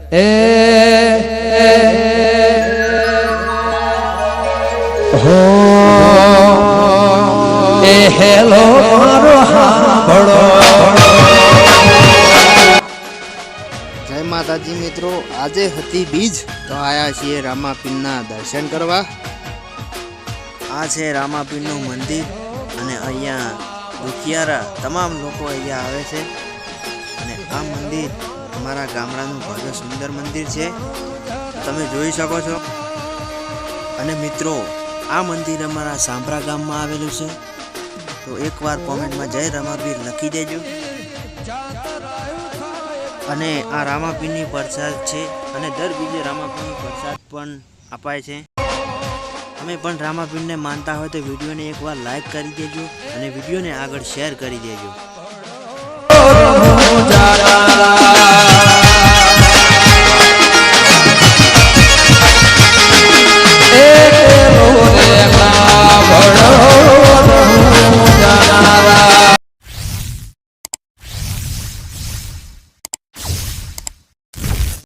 હો એ હેલો મારો હાંભળો. જય માતાજી મિત્રો, આજે હતી બીજ તો આયા છીએ રામાપીરના દર્શન કરવા. આ છે રામાપીરનું મંદિર અને અહીંયા દુખિયારા તમામ લોકો અહીંયા આવે છે. અને આ મંદિર અમારા ગામડાનું ભવ્ય સુંદર મંદિર છે, તમે જોઈ શકો છો. અને મિત્રો, આ મંદિર અમારા સાંભરા ગામમાં આવેલું છે. તો એકવાર કોમેન્ટમાં જય રામાપીર લખી દેજો. અને આ રામાપીરની પ્રસાદ છે અને દર બીજે રામાપીરની પ્રસાદ પણ અપાય છે. તમે પણ રામાપીરને માનતા હોય તો વિડીયોને એકવાર લાઈક કરી દેજો અને વિડીયોને આગળ શેર કરી દેજો.